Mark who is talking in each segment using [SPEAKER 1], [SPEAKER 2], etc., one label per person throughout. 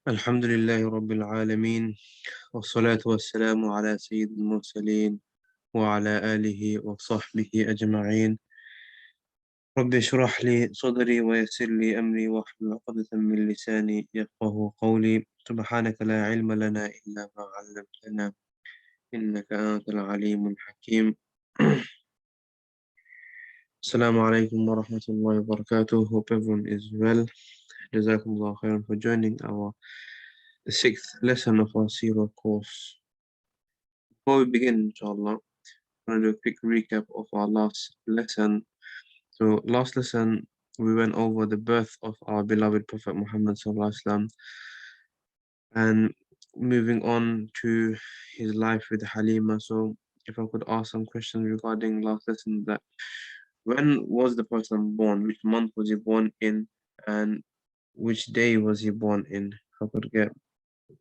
[SPEAKER 1] الحمد لله رب العالمين، والصلاة والسلام على سيد المرسلين وعلى آله وصحبه أجمعين. رب اشرح لي صدري ويسر لي أمري واحلل عقدة من لساني يفقه قولي. سبحانك لا علم لنا إلا ما علمتنا إنك أنت العليم الحكيم. السلام عليكم ورحمة الله وبركاته. Hope everyone is well. Jazakumullah khairan for joining our sixth lesson of our Sirah course. Before we begin, inshallah, I'm going to do a quick recap of our last lesson. So, last lesson, we went over the birth of our beloved Prophet Muhammad Sallallahu Alaihi Wasallam, and moving on to his life with Halima. So, if I could ask some questions regarding last lesson, that when was the person born? Which month was he born in? And which day was he born in? If I could get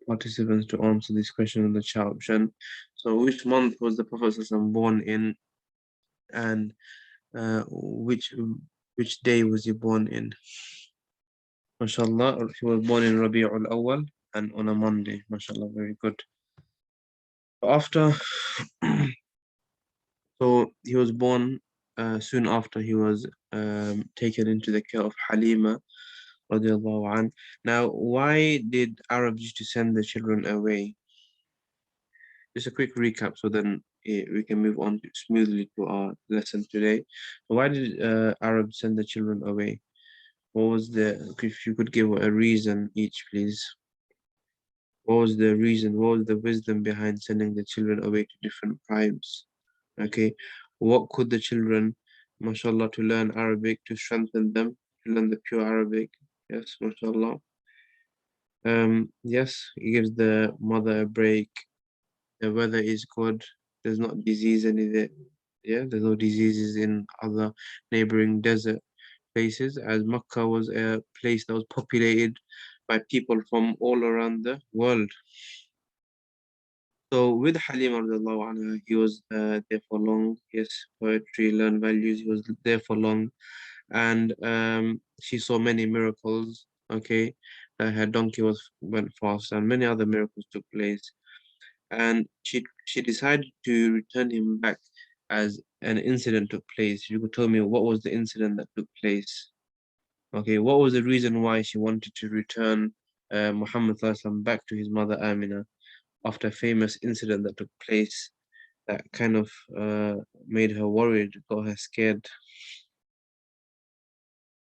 [SPEAKER 1] participants to answer this question in the chat option. So, which month was the Prophet Sallallahu Alaihi Wasallam born in? And which day was he born in? MashaAllah, he was born in 𝕂𝕒𝕣𝕚 and on a Monday. MashaAllah, very good. After, so he was born soon after he was taken into the care of Halima radiallahu anh. Now, why did Arabs used to send the children away? Just a quick recap, so then we can move on smoothly to our lesson today. So why did Arabs send the children away? What was if you could give a reason each, please. What was the reason? What was the wisdom behind sending the children away to different tribes? Okay. What could the children, mashallah, to learn Arabic, to strengthen them, to learn the pure Arabic? Yes, mashallah. Yes, it gives the mother a break. The weather is good. There's not disease anywhere. Yeah, there's no diseases in other neighboring desert places, as Makkah was a place that was populated by people from all around the world. So with Halima radiallahu anha, he was there for long. Yes, poetry, learn values. He was there for long, and she saw many miracles. Okay, her donkey went fast, and many other miracles took place. And she decided to return him back as an incident took place. You could tell me what was the incident that took place. Okay, what was the reason why she wanted to return Muhammad Sallallahu Alaihi Wasallam back to his mother Amina after a famous incident that took place that kind of made her worried, got her scared?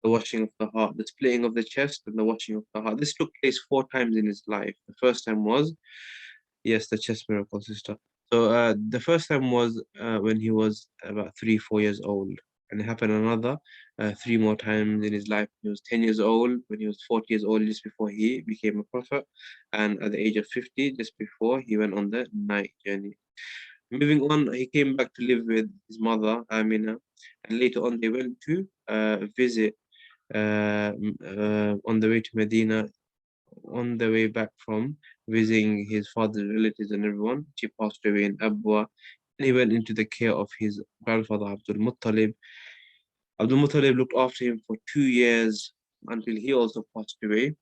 [SPEAKER 1] The washing of the heart, the splitting of the chest, and the washing of the heart. This took place 4 times in his life. The first time was, yes, the chest miracle, sister. So the first time was when he was about 3, 4 years old. And it happened another 3 more times in his life. He was 10 years old, when he was 40 years old, just before he became a prophet. And at the age of 50, just before he went on the night journey. Moving on, he came back to live with his mother, Amina. And later on, they went to visit on the way to Medina. On the way back from visiting his father's relatives and everyone, she passed away in Abwa, and he went into the care of his grandfather 𝕂𝕗𝕗. 𝕂𝕗𝕗 looked after him for 2 years until he also passed away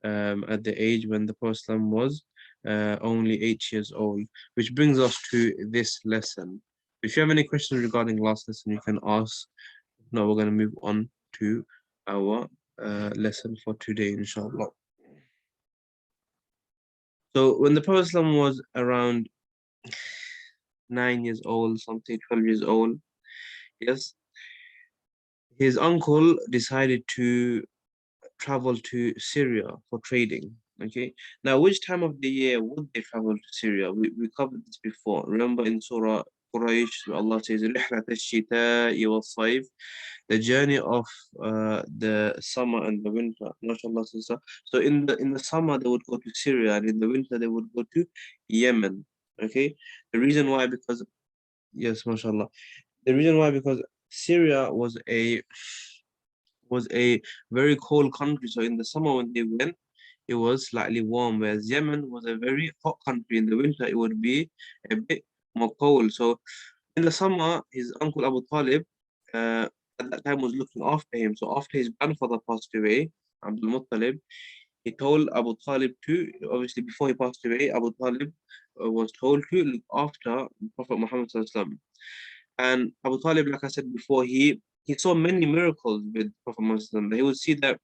[SPEAKER 1] at the age when the Prophet was only 8 years old. Which brings us to this lesson. If you have any questions regarding last lesson, you can ask. Now we're going to move on to our lesson for today, inshallah. So when the Prophet was around 9 years old, something 12 years old, yes, his uncle decided to travel to Syria for trading. Okay, now which time of the year would they travel to Syria? We covered this before. Remember in Surah Quraysh, Allah says, رحلة الشتاء والصيف, the journey of the summer and the winter. MashaAllah, sister. So in the summer they would go to Syria, and in the winter they would go to Yemen. Okay, the reason why, because yes, MashaAllah, the reason why, because Syria was a very cold country. So in the summer when they went, it was slightly warm, whereas Yemen was a very hot country. In the winter, it would be a bit more cold. So in the summer, his uncle Abu Talib at that time was looking after him. So after his grandfather passed away, Abdul Muttalib, he told Abu Talib to, obviously before he passed away, Abu Talib was told to look after Prophet Muhammad sallallahu alaihi wasallam. And Abu Talib, like I said before, he saw many miracles with Prophet Muhammad sallallahu alaihi wasallam. He would see that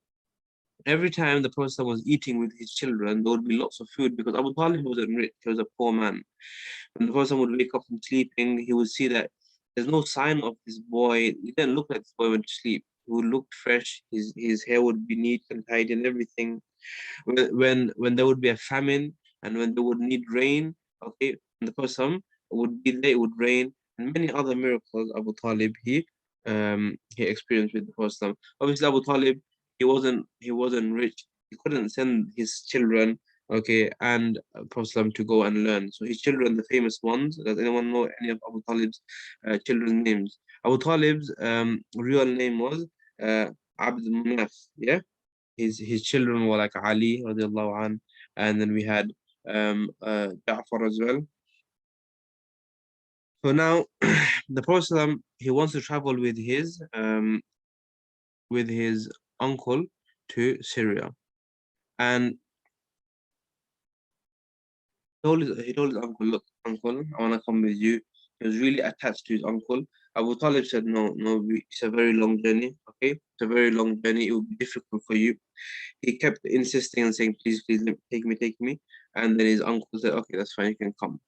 [SPEAKER 1] every time the Prophet was eating with his children, there would be lots of food because Abu Talib wasn't rich, he was a poor man. When the Prophet would wake up from sleeping, he would see that there's no sign of this boy. He didn't look like this boy went to sleep. He would look fresh, his hair would be neat and tidy and everything. When there would be a famine and when they would need rain, okay, the Prophet would be there, it would rain, and many other miracles Abu Talib he experienced with the Prophet. Obviously Abu Talib he wasn't rich. He couldn't send his children, okay, and Prophet to go and learn. So his children, the famous ones, does anyone know any of Abu Talib's children's names? Abu Talib's real name was Abd Manaf, yeah? His children were like Ali radiallahu an, and then we had Ja'far as well. So now the Prophet he wants to travel with his uncle to Syria, and he told his uncle, look, uncle, I want to come with you. He was really attached to his uncle. Abu Talib said, no, no, it's a very long journey, okay? It's a very long journey. It will be difficult for you. He kept insisting and saying, please, please, take me, take me. And then his uncle said, okay, that's fine, you can come.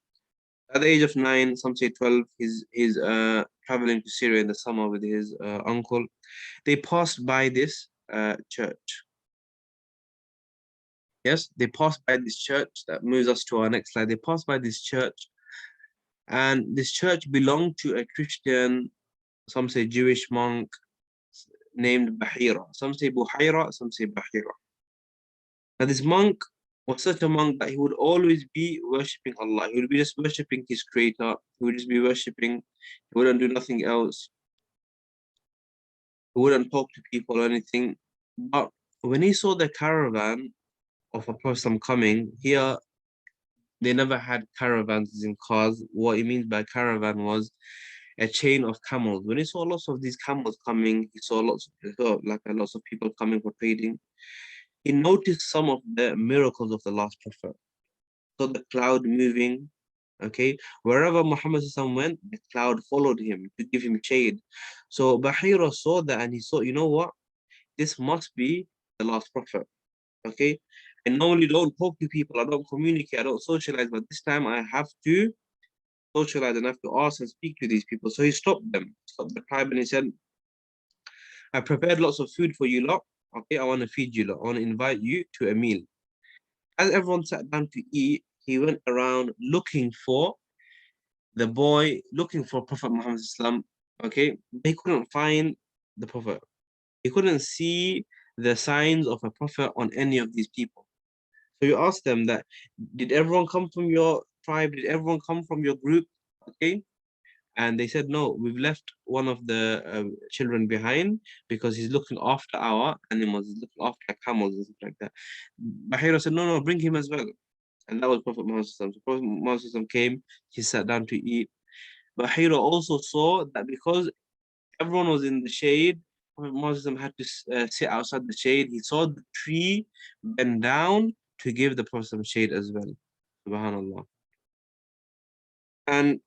[SPEAKER 1] At the age of 9, some say 12, he's traveling to Syria in the summer with his uncle. They passed by this church. Yes, they passed by this church. That moves us to our next slide. They passed by this church, and this church belonged to a Christian, some say Jewish monk named Bahira. Some say Buhaira, some say Bahira. Now, this monk was such a monk that he would always be worshipping Allah. He would be just worshipping his creator. He would just be worshipping. He wouldn't do nothing else. He wouldn't talk to people or anything. But when he saw the caravan of a person coming, here they never had caravans in cars. What he means by caravan was a chain of camels. When he saw lots of these camels coming, he saw lots of people coming for trading. He noticed some of the miracles of the last prophet. So the cloud moving, okay, wherever Muhammad went, the cloud followed him to give him shade. So Bahira saw that and he saw, you know what, this must be the last prophet, okay. I normally don't talk to people, I don't communicate, I don't socialize, but this time I have to socialize and have to ask and speak to these people. So he stopped them, stopped the tribe, and he said, I prepared lots of food for you lot, okay, I want to feed you lot, I want to invite you to a meal. As everyone sat down to eat, he went around looking for the boy, looking for Prophet Muhammad Islam. Okay, he couldn't find the Prophet. He couldn't see the signs of a Prophet on any of these people. So you asked them that, did everyone come from your tribe? Did everyone come from your group? Okay, and they said, no, we've left one of the children behind because he's looking after our animals, he's looking after camels and stuff like that. Bahira said, no, no, bring him as well. And that was Prophet Muhammad. So Prophet Muhammad came, he sat down to eat. But Hira also saw that because everyone was in the shade, Prophet Muhammad had to sit outside the shade. He saw the tree bend down to give the Prophet some shade as well. Subhanallah. And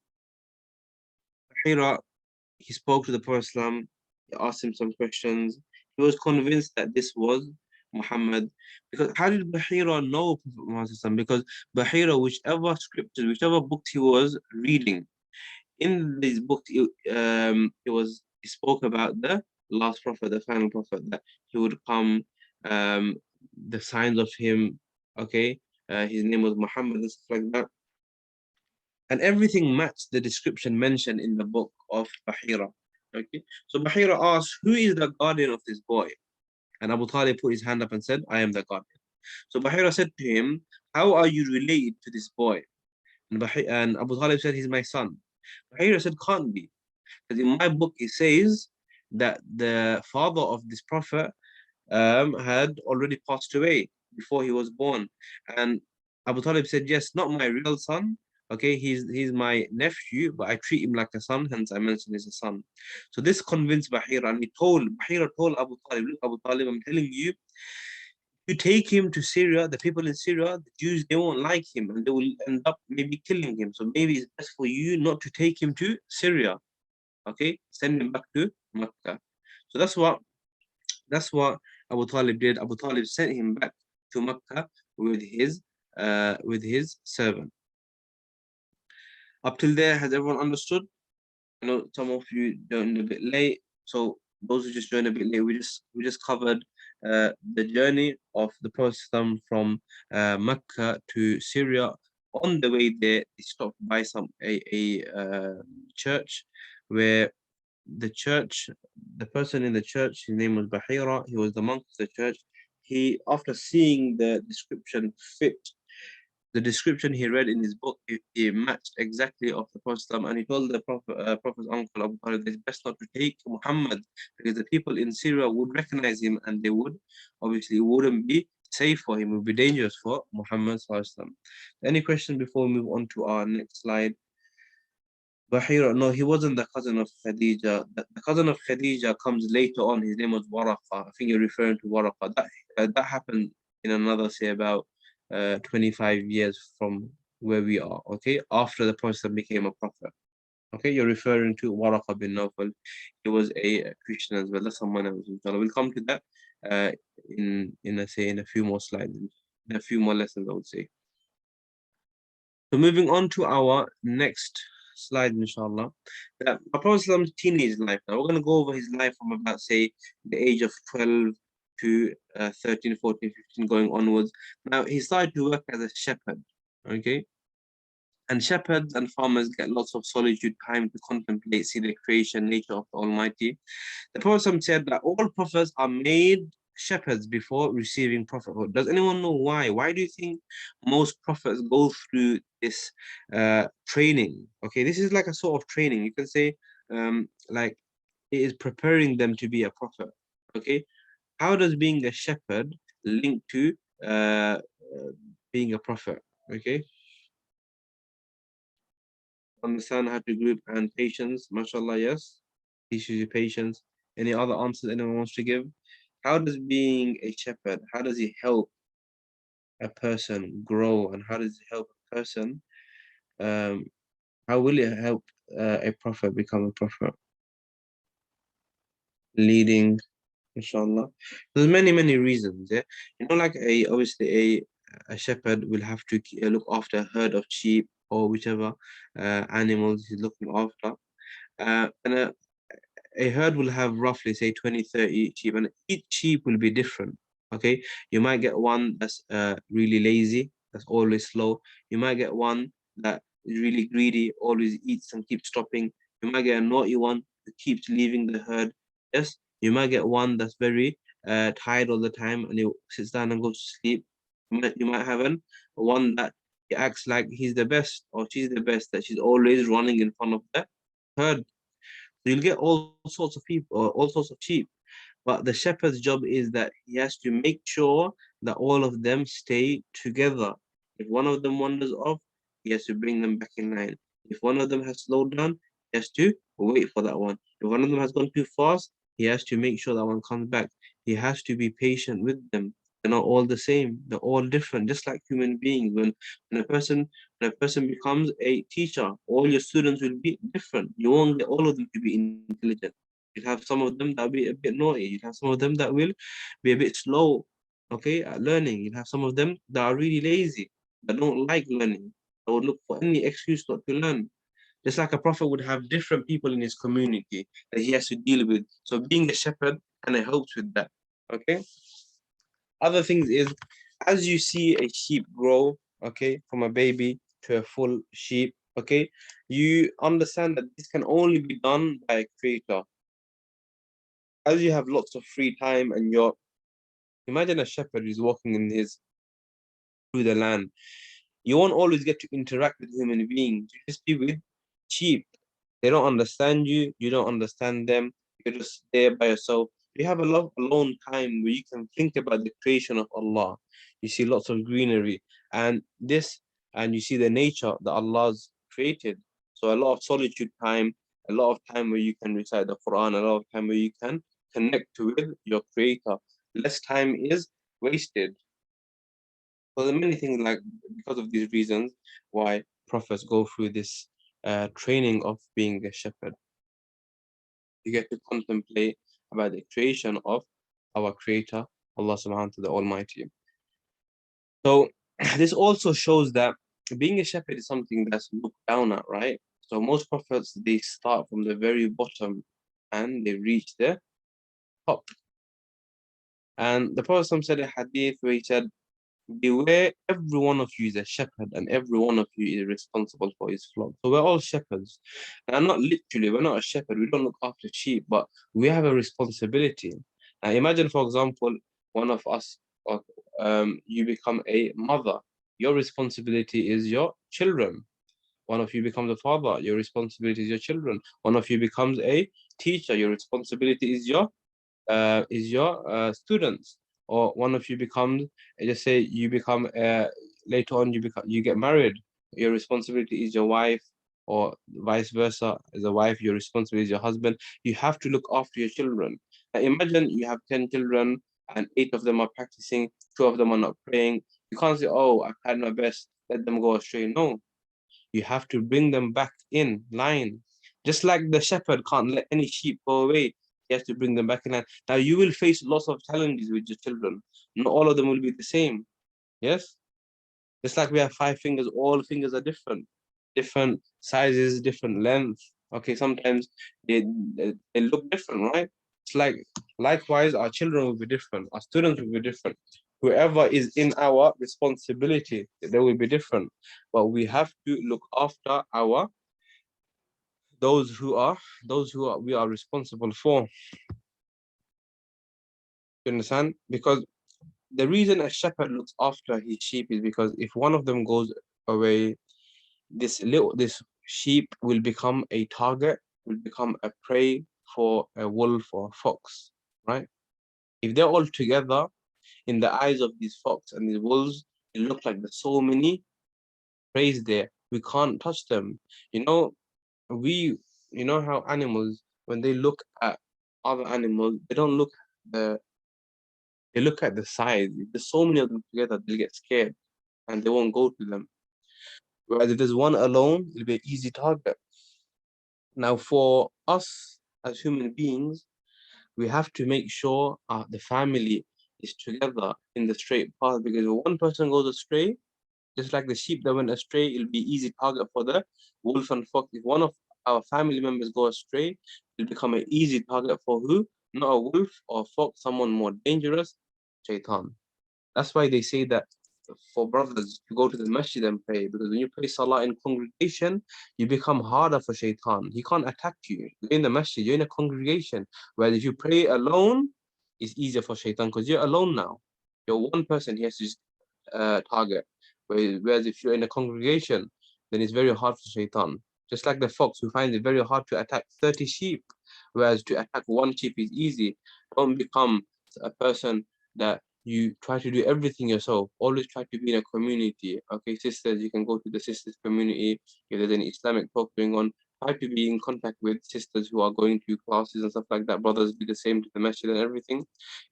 [SPEAKER 1] Hira, he spoke to the Prophet, he asked him some questions. He was convinced that this was Muhammad. Because how did Bahira know Prophet Muhammad? Because Bahira, whichever scriptures, whichever books he was reading, in this book, he spoke about the last prophet, the final prophet, that he would come, the signs of him, okay, his name was Muhammad and stuff like that. And everything matched the description mentioned in the book of Bahira. Okay, so Bahira asked, who is the guardian of this boy? And Abu Talib put his hand up and said, I am the guardian. So Bahira said to him, how are you related to this boy? And Abu Talib said, he's my son. Bahira said, can't be. Because in my book, it says that the father of this prophet had already passed away before he was born. And Abu Talib said, yes, not my real son. Okay, he's my nephew, but I treat him like a son, hence I mentioned he's a son. So this convinced Bahira, and Bahira told Abu Talib, look, Abu Talib, I'm telling you, You take him to Syria, the people in Syria, the Jews, they won't like him and they will end up maybe killing him. So maybe it's best for you not to take him to Syria. Okay, send him back to Mecca. So that's what Abu Talib did. Abu Talib sent him back to Mecca with his servant. Up till there, has everyone understood? I know some of you joined a bit late, so those who just joined a bit late, we just covered the journey of the Prophet from Mecca to Syria. On the way there, they stopped by a church where the person in the church, his name was Bahira. He was the monk of the church. He, after seeing the description fit the description he read in his book, he matched exactly of the Prophet, and he told the Prophet's uncle Abu Talib that it's best not to take Muhammad because the people in Syria would recognize him and they would obviously it wouldn't be safe for him, it would be dangerous for Muhammad. Any questions before we move on to our next slide? Bahira, no, he wasn't the cousin of Khadija. The cousin of Khadija comes later on. His name was Waraqa. I think you're referring to Waraqa. That happened in another, say, about 25 years from where we are, okay? After the Prophet became a prophet. Okay, you're referring to Waraqa bin Nawfal. He was a Christian as well. That's someone else. Inshallah. We'll come to that in a few more slides, in a few more lessons, I would say. So moving on to our next slide, inshallah. Prophet's teenage life. Now we're going to go over his life from about, say, the age of 12 to 13, 14, 15, going onwards. Now he started to work as a shepherd, okay? And shepherds and farmers get lots of solitude time to contemplate, see the creation nature of the Almighty. The Prophet said that all prophets are made shepherds before receiving prophethood. Does anyone know why? Why do you think most prophets go through this training? Okay, this is like a sort of training. You can say like it is preparing them to be a prophet. Okay, how does being a shepherd link to being a prophet? Okay, understand how to group and patience. MashaAllah, yes. Teaches you patience. Any other answers anyone wants to give? How does being a shepherd, how does it help a person grow, and how does it help a person, um, how will it help a prophet become a prophet? Leading, inshallah. There's many reasons, yeah. You know, like obviously a shepherd will have to look after a herd of sheep or whichever animals he's looking after. And a herd will have roughly say 20, 30 sheep, and each sheep will be different. Okay, you might get one that's really lazy, that's always slow. You might get one that is really greedy, always eats and keeps stopping. You might get a naughty one that keeps leaving the herd. Yes, you might get one that's very tired all the time and he sits down and goes to sleep. You might have one that he acts like he's the best or she's the best, that she's always running in front of the herd. So you'll get all sorts of people, or all sorts of sheep. But the shepherd's job is that he has to make sure that all of them stay together. If one of them wanders off, he has to bring them back in line. If one of them has slowed down, he has to wait for that one. If one of them has gone too fast, he has to make sure that one comes back. He has to be patient with them. They're not all the same. They're all different, just like human beings. When a person when a person becomes a teacher, all your students will be different. You won't get all of them to be intelligent. You'll have some of them that will be a bit naughty. You'll have some of them that will be a bit slow, okay, at learning. You'll have some of them that are really lazy, that don't like learning. That would look for any excuse not to learn. Just like a prophet would have different people in his community that he has to deal with. So being a shepherd kind of helps with that. Okay. Other things is, as you see a sheep grow, okay, from a baby to a full sheep, okay, you understand that this can only be done by a creator. As you have lots of free time and imagine a shepherd who's walking through the land. You won't always get to interact with human beings. You just be with sheep. They don't understand you. You don't understand them. You're just there by yourself. You have a lot of alone time where you can think about the creation of Allah. You see lots of greenery and you see the nature that Allah's created. So a lot of solitude time, a lot of time where you can recite the Quran, a lot of time where you can connect with your creator. Less time is wasted. So there are many things like because of these reasons why prophets go through this training of being a shepherd. You get to contemplate about the creation of our Creator, Allah subhanahu wa ta'ala, the Almighty. So this also shows that being a shepherd is something that's looked down at, right? So most prophets, they start from the very bottom and they reach the top. And the Prophet said a hadith where he said, beware, every one of you is a shepherd and every one of you is responsible for his flock. So we're all shepherds. And not literally, we're not a shepherd, we don't look after sheep, but we have a responsibility. Now imagine, for example, one of us, or you become a mother. Your responsibility is your children. One of you becomes a father, your responsibility is your children. One of you becomes a teacher, your responsibility is your students. Or one of you becomes, just say you become later on you get married, your responsibility is your wife, or vice versa, as a wife your responsibility is your husband. You have to look after your children. Now imagine you have 10 children and 8 of them are practicing, 2 of them are not praying. You can't say, oh, I've tried my best, let them go astray. No, you have to bring them back in line. Just like the shepherd can't let any sheep go away, he has to bring them back in line. Now you will face lots of challenges with your children. Not all of them will be the same. Yes? Just like we have 5 fingers, all fingers are different. Different sizes, different length. Okay, sometimes they look different, right? It's like likewise our children will be different, our students will be different. Whoever is in our responsibility, they will be different. But we have to look after our those who are we are responsible for. You understand? Because the reason a shepherd looks after his sheep is because if one of them goes away, this sheep will become a target, will become a prey for a wolf or a fox, right? If they're all together, in the eyes of these fox and these wolves, it looks like there's so many preys there. We can't touch them. You know, we you know how animals, when they look at other animals, they don't look at they look at the size. If there's so many of them together, they'll get scared and they won't go to them. Whereas if there's one alone, it'll be an easy target. Now, for us as human beings, we have to make sure the family is together in the straight path, because if one person goes astray, just like the sheep that went astray, it'll be easy target for the wolf and fox. If one of our family members go astray, it'll become an easy target for who? Not a wolf or fox, someone more dangerous, shaitan. That's why they say that for brothers to go to the masjid and pray, because when you pray salah in congregation, you become harder for shaitan. He can't attack you. You're in the masjid, you're in a congregation. Whereas if you pray alone, it's easier for shaitan because you're alone now. You're one person, he has to target. Whereas if you're in a congregation, then it's very hard for shaitan. Just like the fox who finds it very hard to attack 30 sheep, whereas to attack one sheep is easy. Don't become a person that you try to do everything yourself. Always try to be in a community. Okay, sisters, you can go to the sisters community. If there's any Islamic talk going on, try to be in contact with sisters who are going to classes and stuff like that. Brothers, do the same to the masjid and everything.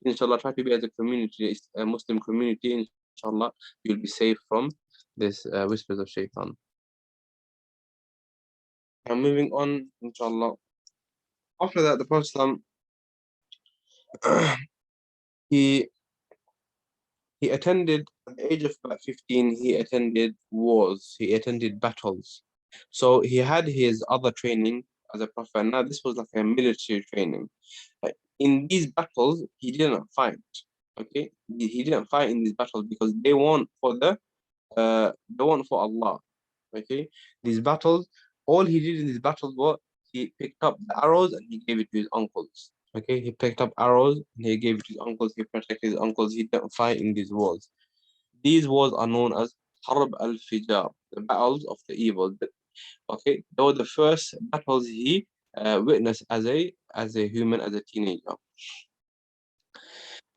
[SPEAKER 1] Inshallah, try to be as a community, a Muslim community. Inshallah, you'll be safe from this whispers of shaitan. And moving on, inshallah. After that, the Prophet he he attended at the age of about 15. He attended wars. He attended battles. So he had his other training as a prophet. Now this was like a military training. In these battles, he didn't fight. Okay, he didn't fight in these battles because they weren't for they weren't for Allah. Okay, these battles, all he did in these battles was he picked up the arrows and he gave it to his uncles. Okay, he picked up arrows and he gave it to his uncles. He protected his uncles. He didn't fight in these wars. These wars are known as Harb al-Fijar, the battles of the evil. Okay, they were the first battles he witnessed as a human, as a teenager.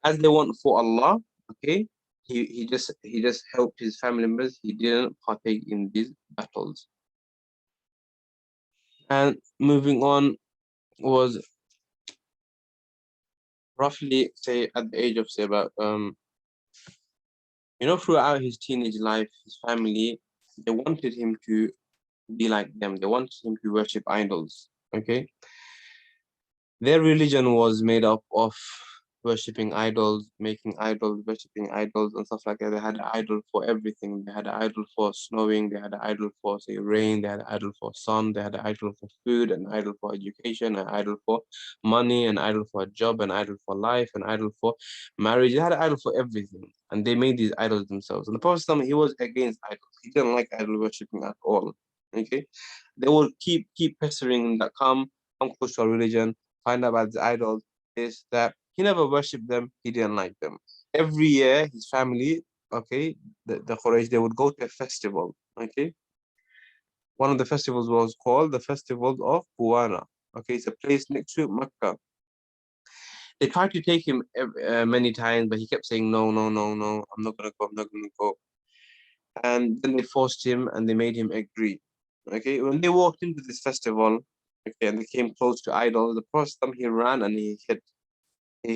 [SPEAKER 1] As they weren't for Allah, okay, he just helped his family members. He didn't partake in these battles. And moving on was roughly say at the age of say about You know, throughout his teenage life, his family, they wanted him to be like them. They wanted him to worship idols. Okay, their religion was made up of worshipping idols, making idols, worshipping idols, and stuff like that. They had an idol for everything. They had an idol for snowing. They had an idol for, say, rain. They had an idol for sun. They had an idol for food, an idol for education, an idol for money, an idol for a job, an idol for life, an idol for marriage. They had an idol for everything. And they made these idols themselves. And the Prophet, he was against idols. He didn't like idol worshipping at all. Okay? They will keep pestering that come close to our religion, find out about the idols, is that he never worshipped them, he didn't like them. Every year, his family, okay, the Quraysh, they would go to a festival, okay? One of the festivals was called the Festival of Buwana. Okay, it's a place next to Mecca. They tried to take him many times, but he kept saying, no, no, no, no, I'm not gonna go, I'm not gonna go. And then they forced him and they made him agree. Okay, when they walked into this festival, okay, and they came close to idols, the Prophet, he ran and he hid. He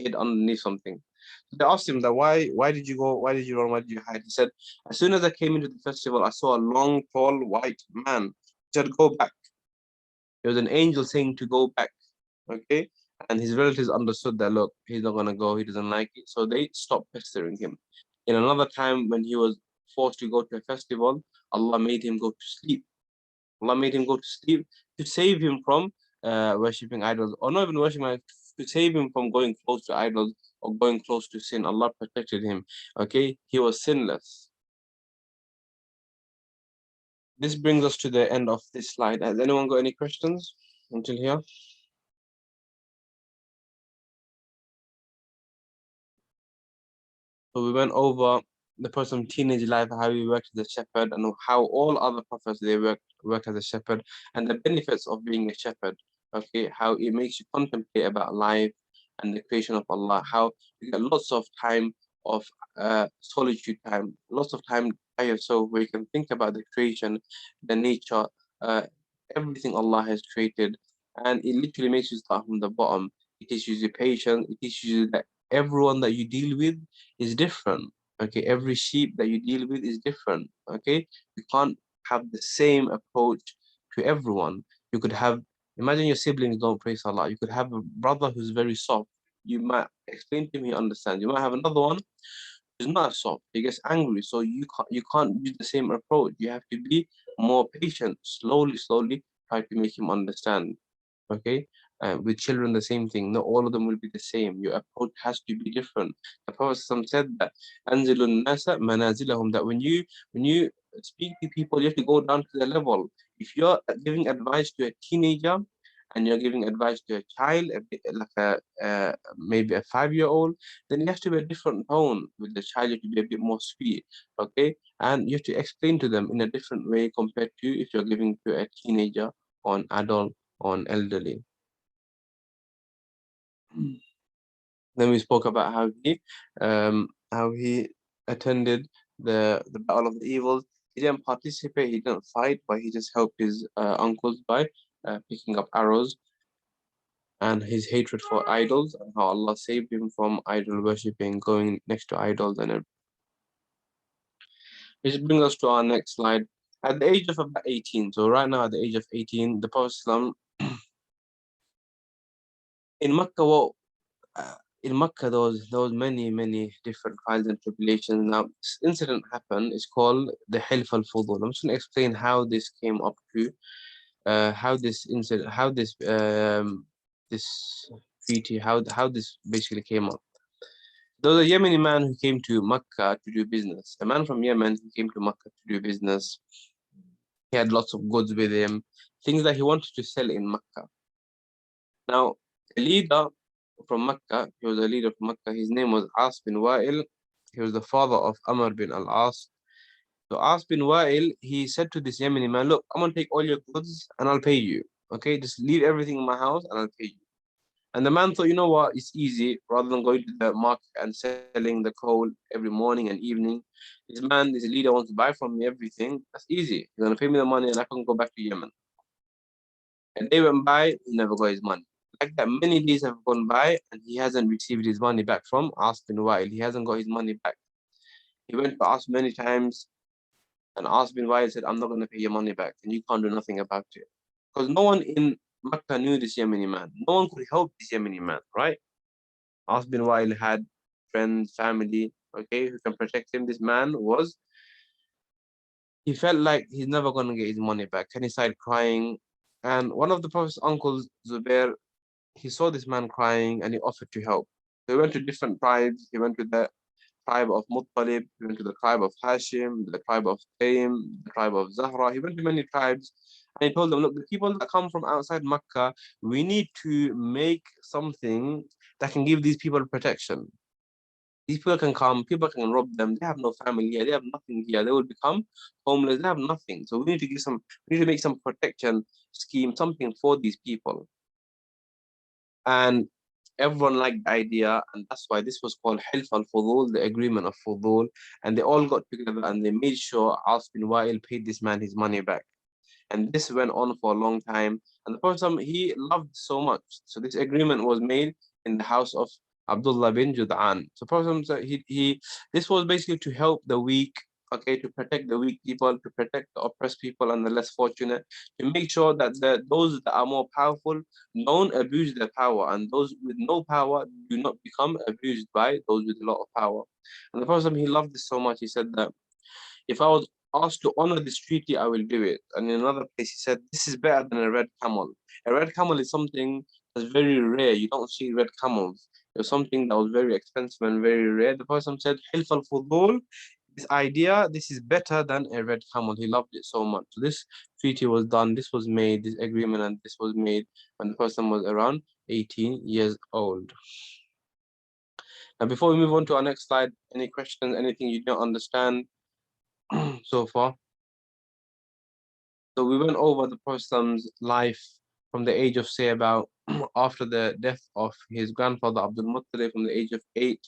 [SPEAKER 1] hid underneath something. So they asked him that why did you go? Why did you run? Why did you hide? He said, as soon as I came into the festival, I saw a long, tall, white man. He said, go back. It was an angel saying to go back. Okay. And his relatives understood that, look, he's not gonna go, he doesn't like it. So they stopped pestering him. In another time when he was forced to go to a festival, Allah made him go to sleep. Allah made him go to sleep to save him from worshipping idols, or not even worshipping idols, to save him from going close to idols or going close to sin. Allah protected him. Okay, he was sinless. This brings us to the end of this slide. Has anyone got any questions until here? So we went over the person's teenage life, how he worked as a shepherd, and how all other prophets they worked as a shepherd, and the benefits of being a shepherd. Okay, how it makes you contemplate about life and the creation of Allah. How you get lots of time of solitude time, lots of time by yourself where you can think about the creation, the nature, uh, everything Allah has created, and it literally makes you start from the bottom. It teaches you patience. It teaches you that everyone that you deal with is different. Okay, every sheep that you deal with is different. Okay, you can't have the same approach to everyone. You could have, imagine your siblings don't pray salah. You could have a brother who's very soft. You might explain to him, he understands. You might have another one who's not soft. He gets angry. So you can't use the same approach. You have to be more patient. Slowly try to make him understand. Okay, with children the same thing, not all of them will be the same. Your approach has to be different. The Prophet said that anzilun nasa manazilahum, that when you speak to people, you have to go down to their level. If you're giving advice to a teenager and you're giving advice to a child, like maybe a 5-year-old, then it has to be a different tone. With the child, you have to be a bit more sweet, okay, and you have to explain to them in a different way compared to if you're giving to a teenager or an adult on elderly. Then we spoke about how he attended the battle of the evils. He didn't participate, he didn't fight, but he just helped his uncles by picking up arrows, and his hatred for idols, and how Allah saved him from idol worshipping, going next to idols, and everything. Which brings us to our next slide. At the age of about 18, so right now at the age of 18, the Prophet in Mecca, uh, in Mecca, there was many different trials and tribulations. Now, this incident happened. It's called the Hilf al-Fudul. I'm just going to explain how this came up to, how this incident, how this treaty, how this basically came up. There was a Yemeni man who came to Mecca to do business. A man from Yemen who came to Mecca to do business. He had lots of goods with him, things that he wanted to sell in Mecca. Now, a leader from Mecca, he was a leader from Mecca, his name was As bin Wa'il. He was the father of Amr bin al-As. So As bin Wa'il, he said to this Yemeni man, look, I'm gonna take all your goods and I'll pay you. Okay, just leave everything in my house and I'll pay you. And the man thought, you know what, it's easy, rather than going to the market and selling the coal every morning and evening. This leader wants to buy from me everything. That's easy. He's gonna pay me the money and I can go back to Yemen. And they went by, he never got his money. Like that, many days have gone by and he hasn't received his money back from As bin Wa'il. He hasn't got his money back. He went to ask many times, and asked bin Wa'il said, I'm not going to pay your money back, and you can't do nothing about it. Because no one in Mecca knew this Yemeni man. No one could help this Yemeni man, right? As bin Wa'il had friends, family, okay, who can protect him. This man was, he felt like he's never going to get his money back. And he started crying. And one of the Prophet's uncles, Zubair, he saw this man crying and he offered to help. So he went to different tribes. He went to the tribe of 𝕂𝕠𝕕, he went to the tribe of Hashim, the tribe of Taym, the tribe of Zahra. He went to many tribes and he told them, look, the people that come from outside Mecca, we need to make something that can give these people protection. These people can come, people can rob them. They have no family here, they have nothing here. They will become homeless, they have nothing. So we need to give some, we need to make some protection scheme, something for these people. And everyone liked the idea, and that's why this was called Hilf al-Fudul, the agreement of Fudul. And they all got together and they made sure As bin Wa'il paid this man his money back. And this went on for a long time. And the Prophet, he loved so much. So this agreement was made in the house of Abdullah bin Jud'an. So Prophet, this was basically to help the weak, okay, to protect the weak people, to protect the oppressed people and the less fortunate, to make sure that those that are more powerful don't abuse their power, and those with no power do not become abused by those with a lot of power. And the Prophet, he loved this so much. He said that if I was asked to honor this treaty, I will do it. And in another place, he said, this is better than a red camel. A red camel is something that's very rare. You don't see red camels. It was something that was very expensive and very rare. The person said, Hilf al-Fudul, this idea, this is better than a red camel. He loved it so much. So this treaty was done, this was made, this agreement, and this was made when the person was around 18 years old. Now, before we move on to our next slide, any questions, anything you don't understand so far? So we went over the Prophet's life from the age of, say, about after the death of his grandfather Abdul Muttalib from the age of 8.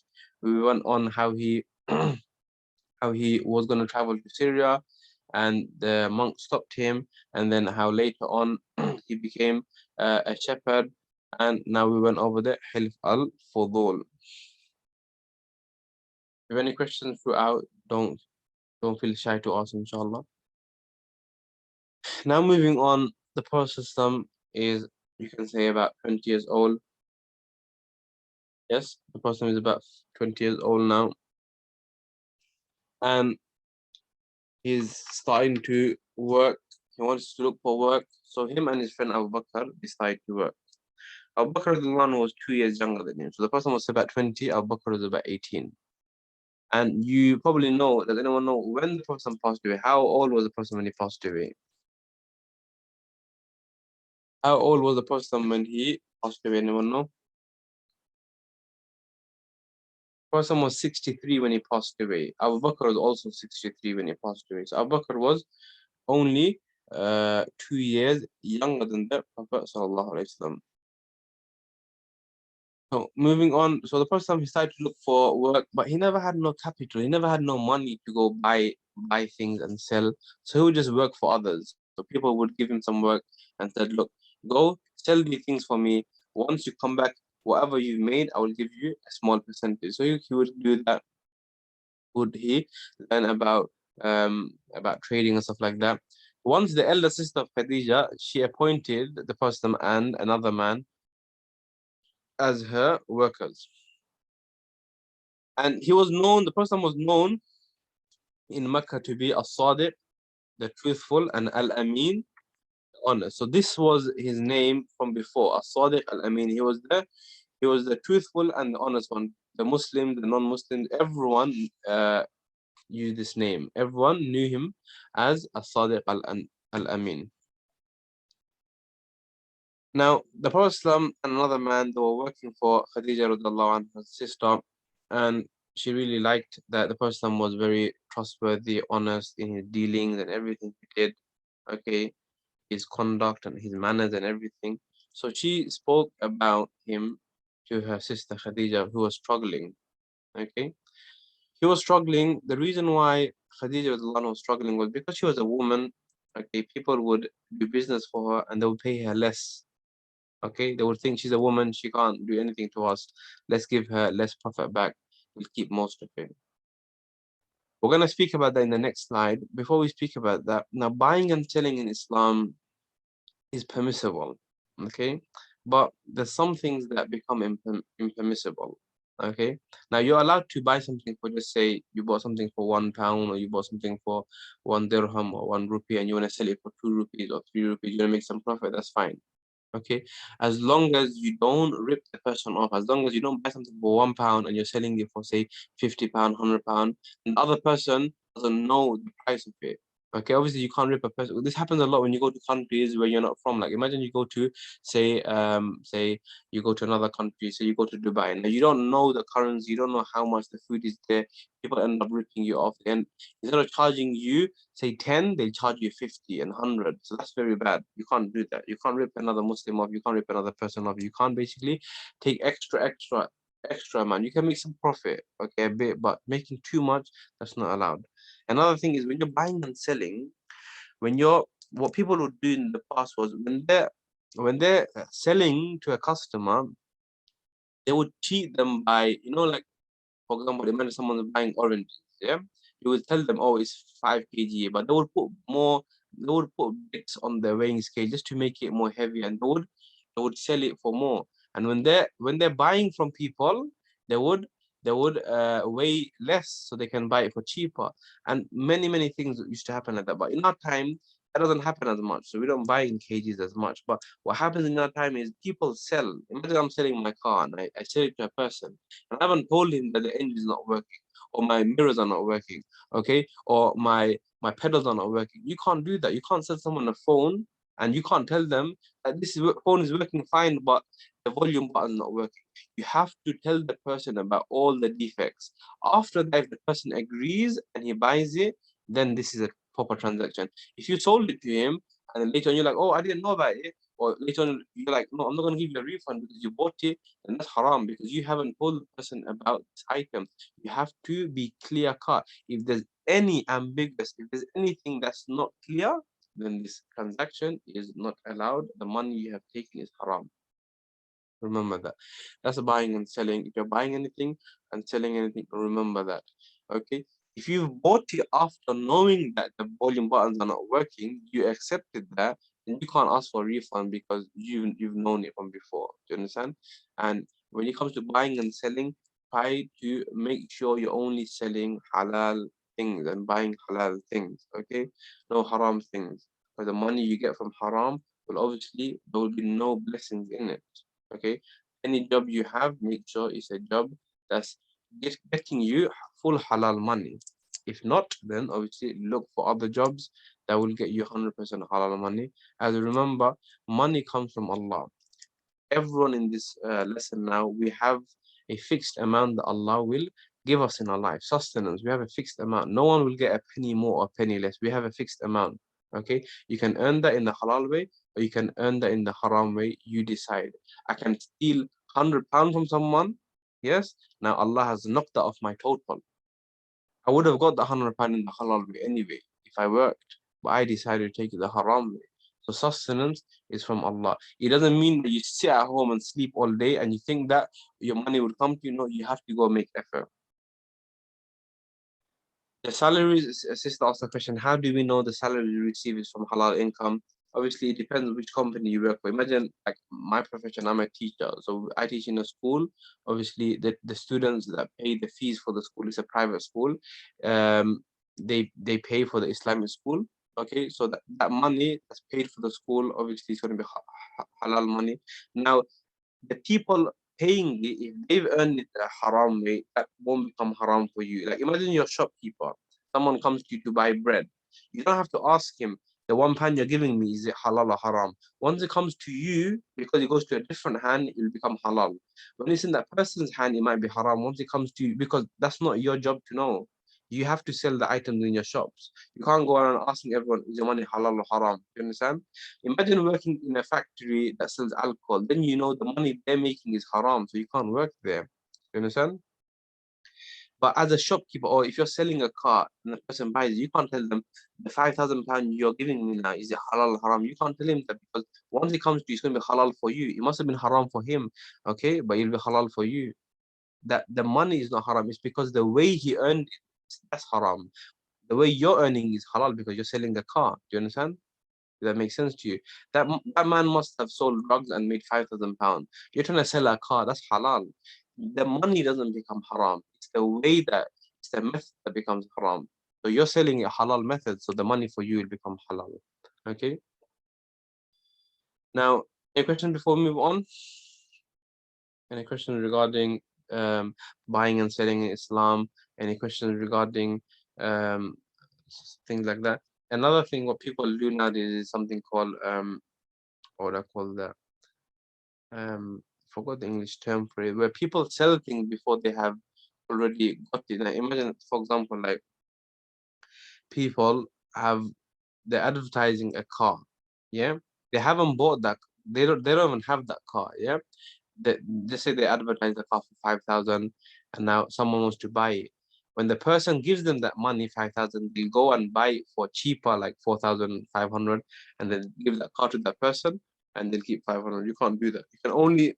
[SPEAKER 1] We went on how he how he was going to travel to Syria, and the monk stopped him, and then how later on he became a shepherd, and now we went over the Hilf al-Fudul. If you have any questions throughout, don't feel shy to ask, inshallah. Now moving on, the Prophet system is, you can say, about 20 years old. Yes, the Prophet is about 20 years old now. And he's starting to work. He wants to look for work. So him and his friend Abu Bakr decide to work. Abu Bakr was 2 years younger than him. So the Prophet was about 20, Abu Bakr was about 18. And you probably know, does anyone know when the Prophet passed away? How old was the Prophet when he passed away? How old was the Prophet when he passed away? Anyone know? Prophet was 63 when he passed away. Abu Bakr was also 63 when he passed away. So Abu Bakr was only 2 years younger than the Prophet sallallahu alaihi wasallam. So moving on, so the first time he started to look for work, but he never had no capital. He never had no money to go buy things and sell. So he would just work for others. So people would give him some work and said, look, go sell these things for me. Once you come back, whatever you've made, I will give you a small percentage. So he would do that. Would he learn about trading and stuff like that? Once the elder sister of Khadija, she appointed the Prophet and another man as her workers. And he was known, the person was known in Mecca to be as-Sadiq, the truthful, and Al-Amin, honest. So this was his name from before, as-Sadiq, Al-Amin. He was the truthful and the honest one. The Muslims, the non-Muslims, everyone used this name. Everyone knew him as as-Sadiq Al-Amin. Now, the Prophet and another man, they were working for Khadija radiallahu anha, her sister, and she really liked that the Prophet was very trustworthy, honest in his dealings and everything he did, okay, his conduct and his manners and everything. So she spoke about him to her sister Khadija, who was struggling, okay. He was struggling. The reason why Khadija was struggling was because she was a woman, okay. People would do business for her and they would pay her less. Okay, they would think she's a woman, she can't do anything to us. Let's give her less profit back. We'll keep most of it. We're going to speak about that in the next slide. Before we speak about that, now buying and selling in Islam is permissible, okay? But there's some things that become impermissible, okay? Now you're allowed to buy something for, just say you bought something for £1 or you bought something for 1 dirham or 1 rupee and you want to sell it for 2 rupees or 3 rupees, you want to make some profit, that's fine. Okay, as long as you don't rip the person off, as long as you don't buy something for £1 and you're selling it for say £50, £100, and the other person doesn't know the price of it. Okay, obviously you can't rip a person. This happens a lot when you go to countries where you're not from. Like imagine you go to say you go to another country, so you go to Dubai. Now you don't know the currency, you don't know how much the food is there. People end up ripping you off, and instead of charging you say 10, they'll charge you 50 and 100. So that's very bad. You can't do that. You can't rip another Muslim off. You can't rip another person off. You can't basically take extra, man. You can make some profit, okay, a bit, but making too much, that's not allowed. Another thing is when you're buying and selling, what people would do in the past was when they're selling to a customer, they would cheat them by, like, for example, imagine someone's buying oranges, yeah? You will tell them, oh, it's 5 kg, but they would put bits on the weighing scale just to make it more heavy, and they would sell it for more. And when they're buying from people, they would weigh less so they can buy it for cheaper. And many things used to happen like that. But in our time, that doesn't happen as much. So we don't buy in kgs as much. But what happens in our time is people sell. Imagine I'm selling my car and I sell it to a person and I haven't told him that the engine is not working or my mirrors are not working, okay, or my pedals are not working. You can't do that. You can't sell someone a phone and you can't tell them that phone is working fine, but the volume button is not working. You have to tell the person about all the defects. After that, if the person agrees and he buys it, then this is a proper transaction. If you sold it to him and then later on you're like, oh, I didn't know about it, or later on you're like, no, I'm not going to give you a refund because you bought it, and that's haram because you haven't told the person about this item. You have to be clear cut. If there's any ambiguous, if there's anything that's not clear, then this transaction is not allowed. The money you have taken is haram. Remember that. That's buying and selling. If you're buying anything and selling anything, remember that. Okay. If you've bought it after knowing that the volume buttons are not working, you accepted that, then you can't ask for a refund because you've known it from before. Do you understand? And when it comes to buying and selling, try to make sure you're only selling halal things and buying halal things. Okay, no haram things. Because the money you get from haram will obviously there will be no blessings in it. Okay, any job you have, make sure it's a job that's getting you full halal money. If not, then obviously look for other jobs that will get you 100% halal money. As remember, money comes from Allah. Everyone in this lesson now, we have a fixed amount that Allah will give us in our life. Sustenance, we have a fixed amount. No one will get a penny more or penny less. We have a fixed amount. Okay, you can earn that in the halal way or you can earn that in the haram way. You decide. I can steal £100 from someone. Yes, now Allah has knocked that off my total. I would have got the £100 in the halal way anyway if I worked, but I decided to take it the haram way. So sustenance is from Allah. It doesn't mean that you sit at home and sleep all day and you think that your money will come to you. No, you have to go make effort. The salaries, sister asked the question, how do we know the salary we receive is from halal income? Obviously, it depends which company you work for. Imagine, like my profession, I'm a teacher. So I teach in a school. Obviously, the students that pay the fees for the school is a private school. They pay for the Islamic school. Okay, so that money that's paid for the school, obviously, is going to be halal money. Now, the people paying it, if they've earned it a haram way, that won't become haram for you. Like imagine you're a shopkeeper, someone comes to you to buy bread. You don't have to ask him, the £1 you're giving me, is it halal or haram? Once it comes to you, because it goes to a different hand, it will become halal. When it's in that person's hand, it might be haram. Once it comes to you, because that's not your job to know. You have to sell the items in your shops. You can't go around asking everyone, is your money halal or haram? You understand? Imagine working in a factory that sells alcohol. Then you know the money they're making is haram, so you can't work there. You understand? But as a shopkeeper, or if you're selling a car and the person buys it, you can't tell them the £5,000 you're giving me now, is it halal or haram? You can't tell him that because once it comes to you, it's going to be halal for you. It must have been haram for him, okay? But it'll be halal for you. That the money is not haram. It's because the way he earned it. that's haram. The way you're earning is halal because you're selling a car. Do you understand? Does that make sense to you? That man must have sold drugs and made £5,000. You're trying to sell a car, that's halal. The money doesn't become haram. It's the way that it's the method that becomes haram. So you're selling a halal method, so the money for you will become halal. Okay. Now, any question before we move on? Any questions regarding um, buying and selling in Islam? Any questions regarding um, things like that? Another thing, what people do nowadays is something called what I call that. Forgot the English term for it, where people sell things before they have already got it. Now, imagine, for example, like people have they're advertising a car, yeah. They haven't bought that. They don't even have that car, yeah. Just say they advertise the car for 5,000, and now someone wants to buy it. When the person gives them that money, 5,000, they'll go and buy it for cheaper, like 4,500, and then give that car to that person, and they'll keep 500. You can't do that. You can only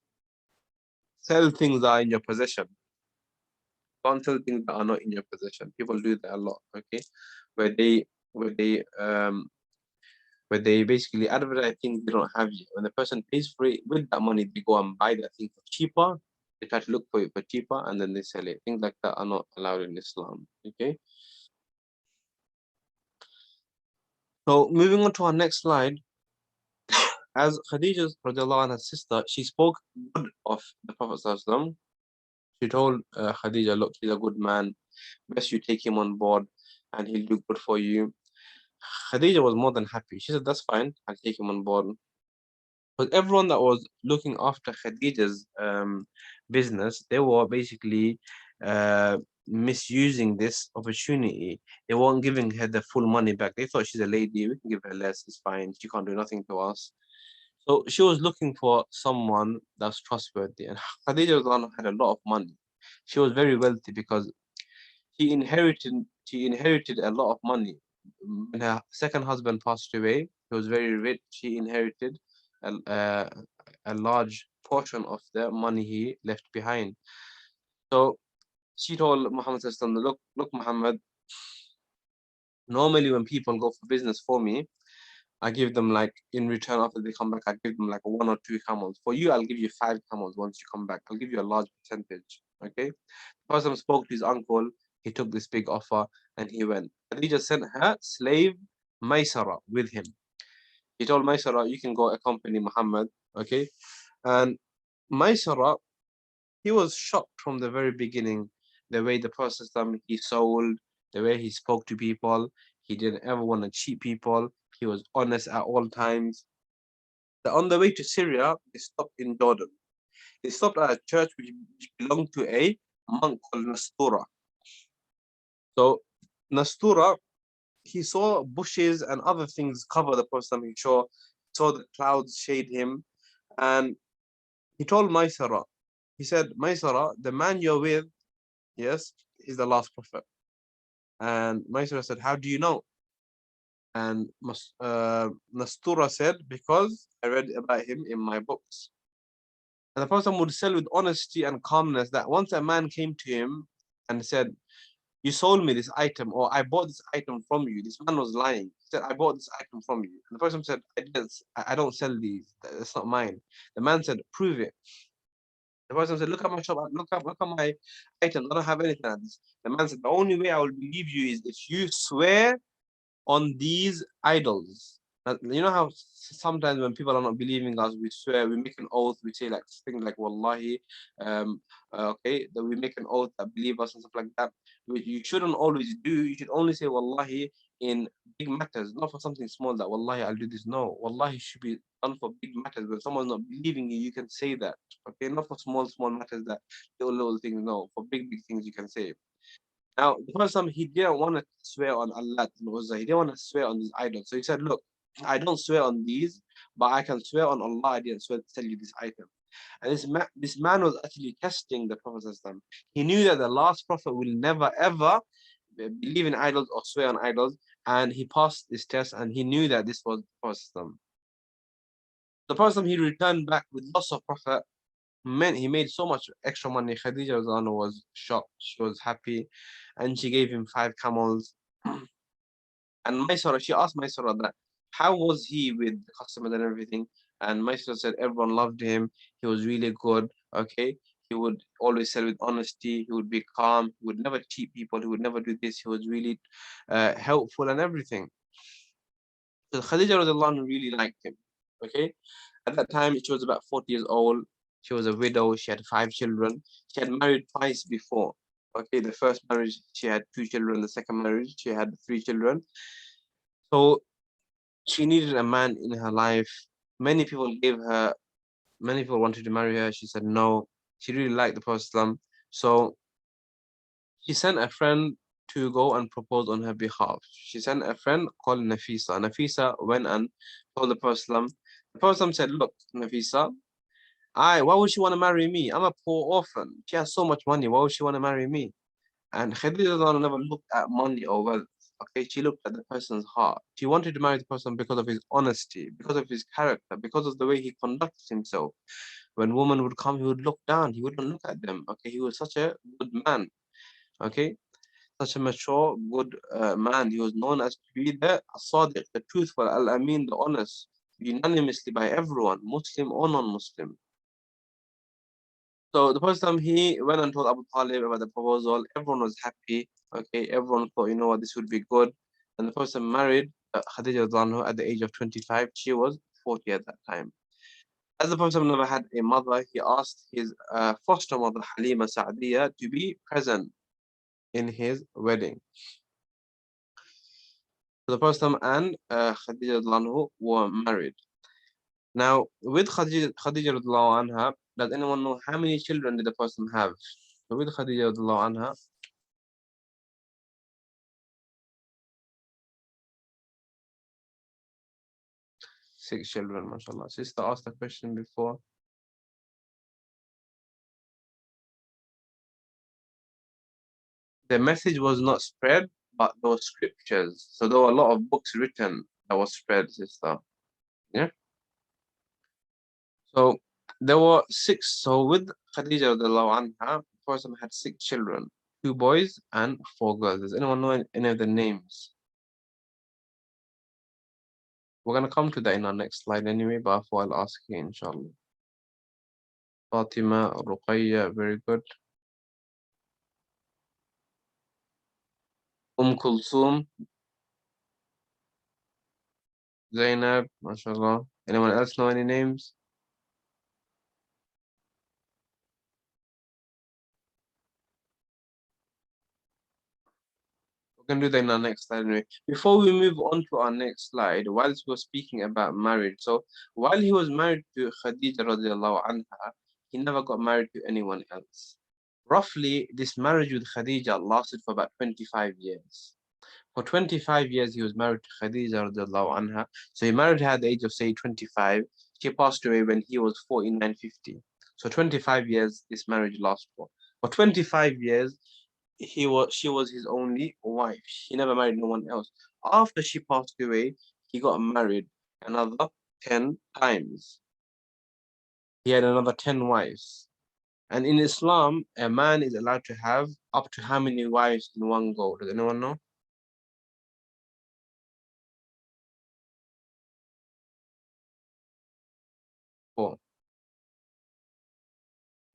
[SPEAKER 1] sell things that are in your possession. Can't sell things that are not in your possession. People do that a lot, okay? Where they where they um where they basically advertise things they don't have yet. When the person pays for it with that money, they go and buy that thing for cheaper. They try to look for it for cheaper and then they sell it. Things like that are not allowed in Islam. Okay. So moving on to our next slide, as Khadija radiallahu anha's sister, she spoke good of the Prophet sallallahu alaihi wasallam. She told Khadija, look, he's a good man. Best you take him on board and he'll do good for you. Khadija was more than happy. She said, that's fine. I'll take him on board. But everyone that was looking after Khadija's business, they were basically misusing this opportunity. They weren't giving her the full money back. They thought she's a lady. We can give her less. It's fine. She can't do nothing to us. So she was looking for someone that's trustworthy. And Khadija was the one who had a lot of money. She was very wealthy because she inherited a lot of money. When her second husband passed away, he was very rich. She inherited a, a large portion of the money he left behind. So she told Muhammad, look, Muhammad, normally when people go for business for me, I give them like in return after they come back, I give them like 1 or 2 camels. For you, I'll give you 5 camels once you come back. I'll give you a large percentage. Okay. The person spoke to his uncle, he took this big offer and he went. Khadija sent her slave Maysara with him. He told Maysara, you can go accompany Muhammad. Okay. And Maysara, he was shocked from the very beginning, the way the process he sold, the way he spoke to people. He didn't ever want to cheat people. He was honest at all times. On the way to Syria, they stopped in Jordan. They stopped at a church which belonged to a monk called Nastura. So Nastura, he saw bushes and other things cover the Prophet. He saw the clouds shade him, and he told Maysara, he said, Maysara, the man you're with, yes, he's the last prophet. And Maysara said, how do you know? And Nastura said, because I read about him in my books. And the Prophet would sell with honesty and calmness that once a man came to him and said, you sold me this item, or I bought this item from you. This man was lying. He said, I bought this item from you. And the person said, I don't sell these. That's not mine. The man said, prove it. The person said, look at my shop, look at my items. I don't have anything like this. The man said, the only way I will believe you is if you swear on these idols. You know how sometimes when people are not believing us, we swear, we make an oath, we say like things like Wallahi, okay, that we make an oath that believe us and stuff like that. Which you shouldn't always do. You should only say Wallahi in big matters, not for something small that Wallahi I'll do this. No, Wallahi should be done for big matters. When someone's not believing you, you can say that. Okay, not for small matters that little things. No, for big things you can say. Now, the Prophet he didn't want to swear on Allah and Uzza. He didn't want to swear on these idols. So he said, look, I don't swear on these, but I can swear on Allah. I didn't swear to tell you this item. And this man was actually testing the Prophet. He knew that the last Prophet will never ever believe in idols or swear on idols. And he passed this test and he knew that this was the Prophet. The Prophet he returned back with lots of Prophet he made so much extra money. Khadija was shocked. She was happy, and she gave him 5 camels. And Maysara, she asked Maysara that how was he with the customers and everything? And Maysara said everyone loved him. He was really good. Okay, he would always sell with honesty. He would be calm. He would never cheat people. He would never do this. He was really helpful and everything. So Khadija radiallahu anha really liked him. Okay, at that time she was about 40 years old. She was a widow. She had 5 children. She had married twice before. Okay, the first marriage she had 2 children. The second marriage she had 3 children. So she needed a man in her life. Many people many people wanted to marry her. She said no. She really liked the Prophet. So she sent a friend to go and propose on her behalf. She sent a friend called Nafisa. Nafisa went and told the Prophet. The Prophet said, look, Nafisa, why would she want to marry me? I'm a poor orphan. She has so much money. Why would she want to marry me? And Khadija never looked at money or wealth. Okay, she looked at the person's heart. She wanted to marry the person because of his honesty, because of his character, because of the way he conducts himself. When women would come, he would look down. He wouldn't look at them. Okay, he was such a good man. Okay, such a mature, good man. He was known as to be the Sadiq, the truthful, Al-Amin, the honest, unanimously by everyone, Muslim or non-Muslim. So the first time he went and told Abu Talib about the proposal, everyone was happy. Okay, everyone thought, you know what, this would be good. And the person married Khadija Zanhu at the age of 25. She was 40 at that time. As the Prophet never had a mother, he asked his foster mother Halima Sa'diyah to be present in his wedding. So the Prophet and Khadija Zanhu were married. Now, with Khadija anha, does anyone know how many children did the person have? So with Khadija anha, 6 children, mashallah. Sister asked the question before. The message was not spread, but there were scriptures. So there were a lot of books written that was spread, sister. Yeah. So there were 6. So with Khadija anha, the person had 6 children, 2 boys and 4 girls. Does anyone know any of the names? We're gonna come to that in our next slide anyway, but I'll ask you, inshallah. Fatima, Ruqayya, very good. Kulthum, Zainab, mashallah. Anyone else know any names? We're going to do that in our next slide anyway. Before we move on to our next slide, whilst we're speaking about marriage, so while he was married to Khadija radiallahu anha, he never got married to anyone else. Roughly, this marriage with Khadija lasted for about 25 years. For 25 years, he was married to Khadija radiallahu anha. So he married her at the age of, say, 25. She passed away when he was 49, 50. So 25 years this marriage lasted for. For 25 years, she was his only wife. He never married no one else. After she passed away, he got married another 10 times. He had another 10 wives. And in Islam, a man is allowed to have up to how many wives in one go? Does anyone know? 4.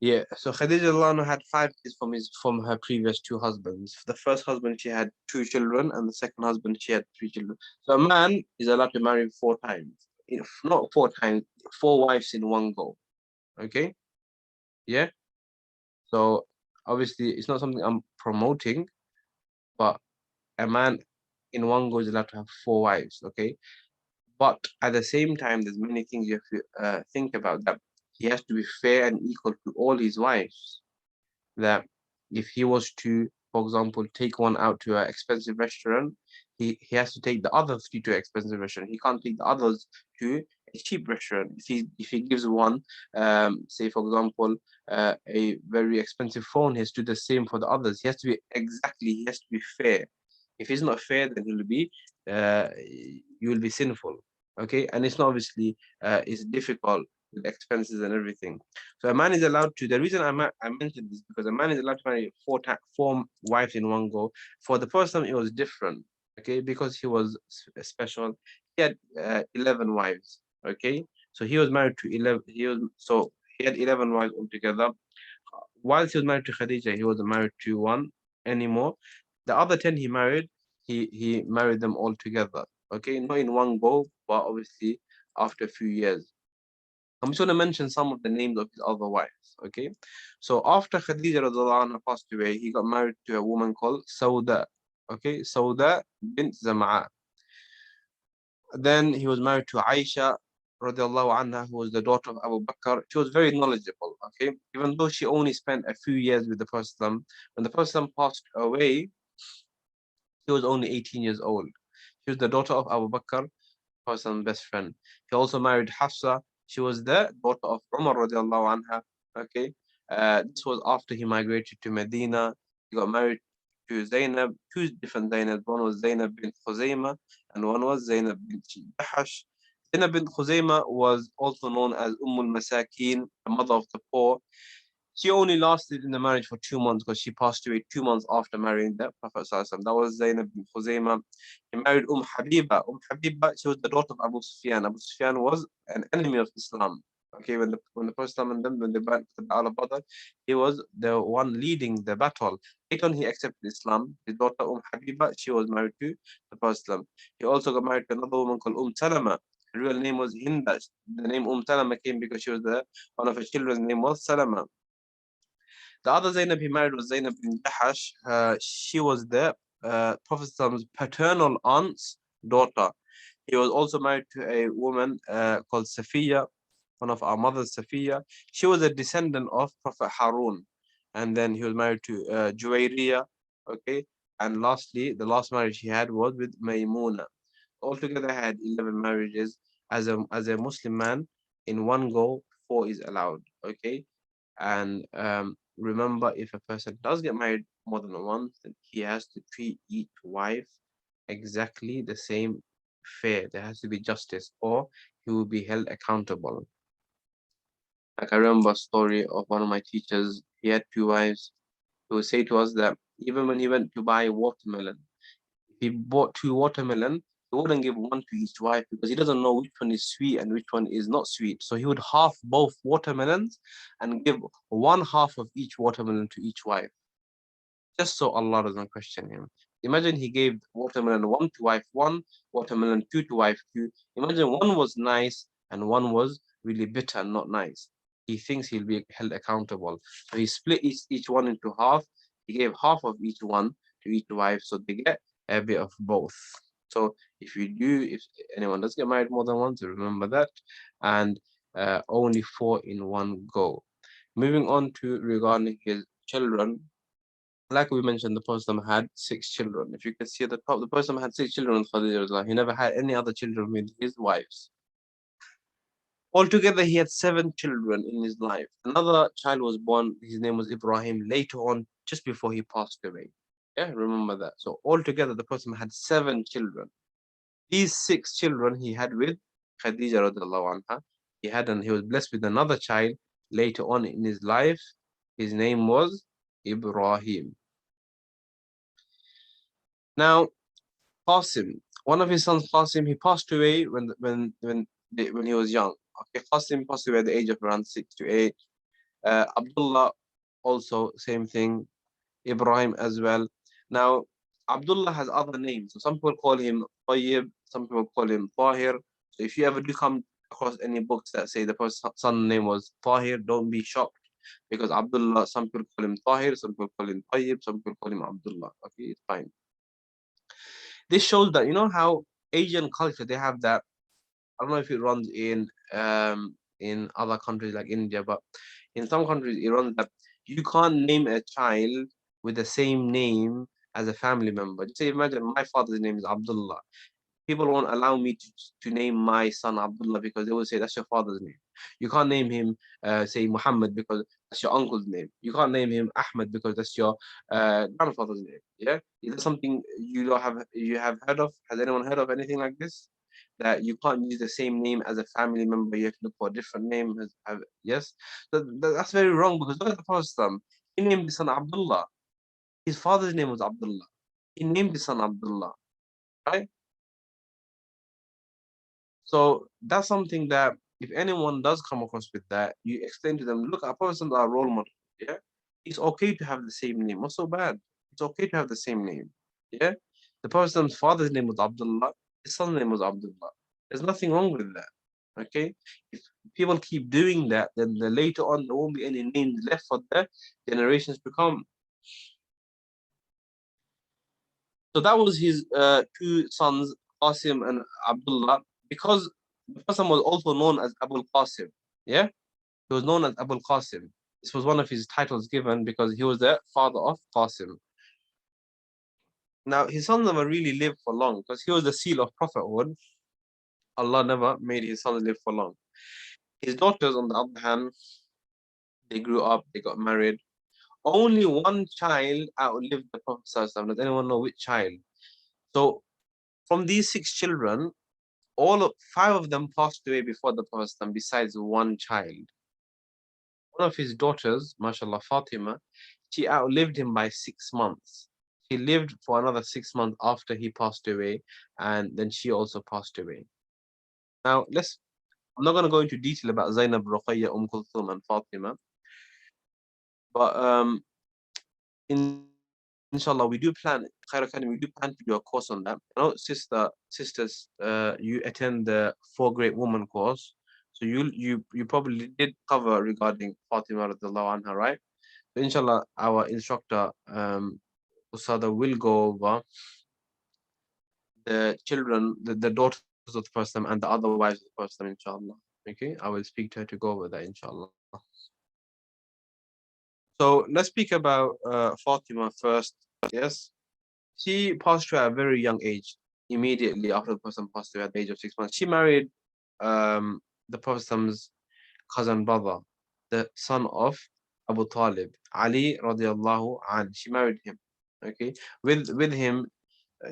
[SPEAKER 1] Yeah, so Khadija Lano had 5 kids from her previous 2 husbands. The first husband she had 2 children, and the second husband she had 3 children. So a man is allowed to marry 4 times. If not 4 times, 4 wives in one go. Okay? Yeah. So obviously it's not something I'm promoting, but a man in one go is allowed to have 4 wives. Okay. But at the same time, there's many things you have to think about. That he has to be fair and equal to all his wives. That if he was to, for example, take one out to an expensive restaurant, he has to take the other 3 to an expensive restaurant. He can't take the others to a cheap restaurant. If he gives one, say for example, a very expensive phone, he has to do the same for the others. He has to be fair. If he's not fair, then you will be sinful. Okay, and it's not obviously it's difficult with expenses and everything. So a man is allowed to. The reason I mentioned this because a man is allowed to marry four wives in one go. For the first time, it was different. Okay, because he was special. He had 11 wives. Okay, so he was married to 11. He had 11 wives altogether. While he was married to Khadija, he wasn't married to one anymore. The other 10 he married, he married them all together. Okay, not in one go, but obviously after a few years. I'm just going to mention some of the names of his other wives. Okay, so after Khadija radiallahu anha passed away, he got married to a woman called Sauda. Okay, Sauda bint Zam'a. Then he was married to Aisha radiallahu anha, who was the daughter of Abu Bakr. She was very knowledgeable, okay? Even though she only spent a few years with the Prophet, when the Prophet passed away, she was only 18 years old. She was the daughter of Abu Bakr, Prophet's best friend. He also married Hafsa. She was the daughter of Umar radiallahu anha, okay? This was after he migrated to Medina. He got married to Zainab, two different Zainab. One was Zainab bint Khuzaymah and one was Zainab bint Jahash. Zainab bint Khuzaymah was also known as al-Masakin, the mother of the poor. She only lasted in the marriage for 2 months because she passed away 2 months after marrying the Prophet ﷺ. That was Zainab bin Khuzaymah. He married Habiba. Habiba, she was the daughter of Abu Sufyan. Abu Sufyan was an enemy of Islam. Okay, when the Prophet and them, when they went to the Battle of Badr, he was the one leading the battle. Later on, he accepted Islam. His daughter Habiba, she was married to the Prophet. He also got married to another woman called Salama. Her real name was Hinda. The name Salama came because she was one of her children's name was Salama. The other Zainab he married was Zainab bin Jahash. She was the Prophet's paternal aunt's daughter. He was also married to a woman called Safiya, one of our mothers, Safiya. She was a descendant of Prophet Harun. And then he was married to Juwayriya. Okay. And lastly, the last marriage he had was with Maymuna. Altogether, I had 11 marriages. As a Muslim man, in one go, 4 is allowed. Okay. And remember, if a person does get married more than once, then he has to treat each wife exactly the same fair. There has to be justice, or he will be held accountable. Like I remember a story of one of my teachers. He had 2 wives. He would say to us that even when he went to buy watermelon, if he bought 2 watermelon, he wouldn't give one to each wife because he doesn't know which one is sweet and which one is not sweet. So he would half both watermelons and give one half of each watermelon to each wife, just so Allah doesn't question him. Imagine he gave watermelon 1 to wife 1, watermelon 2 to wife 2. Imagine one was nice and one was really bitter and not nice. He thinks he'll be held accountable. So he split each one into half. He gave half of each one to each wife so they get a bit of both. So if anyone does get married more than once, remember that. And only 4 in one go. Moving on to regarding his children, like we mentioned, the Prophet had 6 children. If you can see at the top, the Prophet had 6 children with Khadija. He never had any other children with his wives. Altogether, he had 7 children in his life. Another child was born, his name was Ibrahim, later on, just before he passed away. Yeah, remember that. So altogether, the Prophet had 7 children. These 6 children he had with Khadija radiallahu anha. He was blessed with another child later on in his life. His name was Ibrahim. Now, Qasim, one of his sons, Qasim, he passed away when he was young. Okay, Qasim passed away at the age of around 6 to 8. Abdullah, also same thing. Ibrahim as well. Now, Abdullah has other names. So some people call him Tayyib, some people call him Tahir. So if you ever do come across any books that say the first son name was Tahir, don't be shocked because Abdullah, some people call him Tahir, some people call him Tayyib, some people call him Abdullah. Okay, it's fine. This shows that how Asian culture they have that. I don't know if it runs in other countries like India, but in some countries it runs that you can't name a child with the same name as a family member. Just say, imagine my father's name is Abdullah. People won't allow me to name my son Abdullah because they will say that's your father's name. You can't name him, say Muhammad because that's your uncle's name. You can't name him Ahmed because that's your grandfather's name. Yeah, is that something you have heard of? Has anyone heard of anything like this? that you can't use the same name as a family member. You have to look for a different name. Yes, that's very wrong, because look at the Prophet. He named his son Abdullah. His father's name was Abdullah. He named his son Abdullah, right? So that's something that if anyone does come across with that, you explain to them, look, our Prophet are role model. Yeah, it's okay to have the same name. What's so bad? It's okay to have the same name. Yeah, the Prophet's father's name was Abdullah. His son's name was Abdullah. There's nothing wrong with that. Okay, if people keep doing that, then later on there won't be any names left for the generations to come. So that was his two sons, Qasim and Abdullah, because the person was also known as Abul Qasim. Yeah, he was known as Abul Qasim. This was one of his titles given because he was the father of Qasim. Now his sons never really lived for long because he was the seal of prophethood. Allah never made his sons live for long. His daughters, on the other hand, they grew up, they got married. Only one child outlived the Prophet. Does anyone know which child? So from these six children, five of them passed away before the Prophet, besides one child. One of his daughters, mashallah, Fatima, she outlived him by 6 months. She lived for another 6 months after he passed away, and then she also passed away. Now, I'm not going to go into detail about Zainab, Ruqayya, Kulthum, and Fatima, but inshallah, we do plan, Khair Academy, we do plan to do a course on that. You know, sisters, you attend the 4 Great Women course. So you probably did cover regarding Fatima radiallahu anha, right? So inshallah, our instructor, Usada, will go over the children, the daughters of the Prophet and the other wives of the Prophet, inshallah. Okay, I will speak to her to go over that, inshallah. So let's speak about Fatima first. Yes, she passed away at a very young age. Immediately after the Prophet passed away at the age of 6 months, she married the Prophet's cousin brother, the son of Abu Talib, Ali radiallahu anh. She married him. Okay, with him,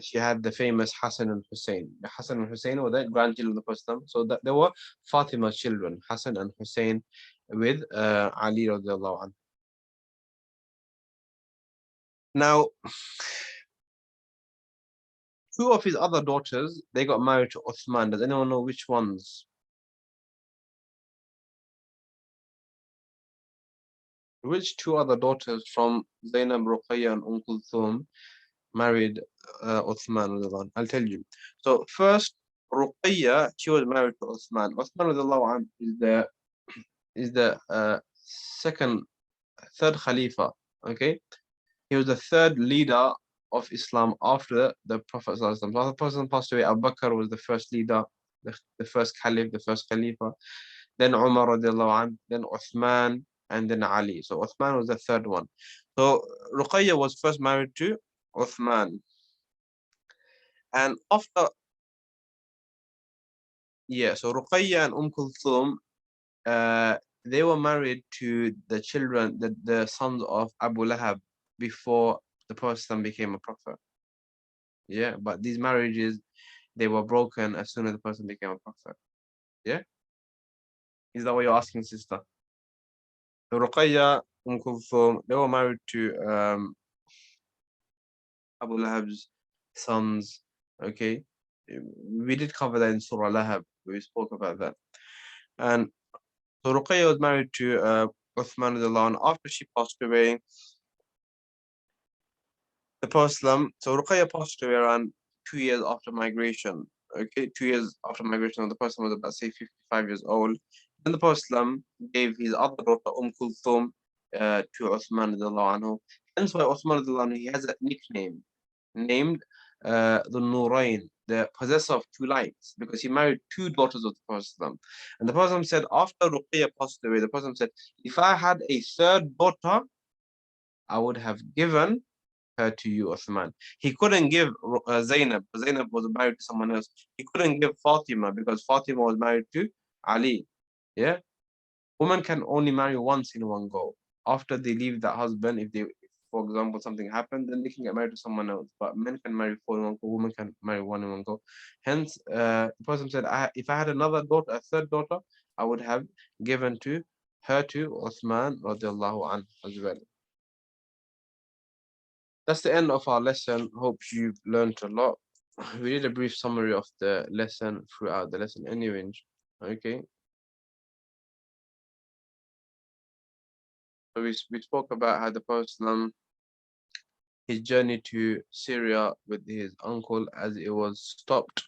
[SPEAKER 1] she had the famous Hassan and Hussein. The Hassan and Hussein were the grandchildren of the Prophet. So that there were Fatima's children, Hassan and Hussein, with Ali radiallahu anh. Now, two of his other daughters, they got married to Uthman. Does anyone know which ones? Which two other daughters from Zainab, Ruqayya, and Kulthum married Uthman? I'll tell you. So first, Ruqayya, she was married to Uthman. Uthman is the third Khalifa. Okay, he was the third leader of Islam after the Prophet. After the Prophet passed away, Abu Bakr was the first leader, the first Caliph, the first Khalifa. Then Umar radiallahu anh, then Uthman, and then Ali. So Uthman was the third one. So Ruqayya was first married to Uthman. And after, yeah, so Ruqayya and Kulthum, they were married to the children, the sons of Abu Lahab before the Prophet became a prophet. Yeah, but these marriages, they were broken as soon as the person became a prophet. Yeah? Is that what you're asking, sister? So Ruqayya, Kulthum, they were married to Abu Lahab's sons. Okay, we did cover that in Surah Lahab. We spoke about that. And so Ruqayya was married to Uthman radiallahu anh. After she passed away, the Prophet, so Ruqayya passed away around 2 years after migration. Okay, 2 years after migration, the Prophet was about, say, 55 years old. Then the Prophet gave his other daughter, Kulthum, to Uthman radiallahu anhu. Hence why Uthman radiallahu anhu, he has a nickname named the Nurain, the possessor of two lights, because he married two daughters of the Prophet. And the Prophet said, after Ruqayya passed away, the Prophet said, if I had a third daughter, I would have given her to you, Uthman. He couldn't give Zainab. Zainab was married to someone else. He couldn't give Fatima because Fatima was married to Ali. Yeah, women can only marry once in one go. After they leave that husband, if for example, something happened, then they can get married to someone else. But men can marry four in one go, women can marry one in one go. Hence, the Prophet said, if I had another daughter, a third daughter, I would have given her to Uthman radiallahu anhu as well. That's the end of our lesson. Hope you've learned a lot. We did a brief summary of the lesson throughout the lesson anyway. Okay. So we spoke about how the Prophet his journey to Syria with his uncle, as it was stopped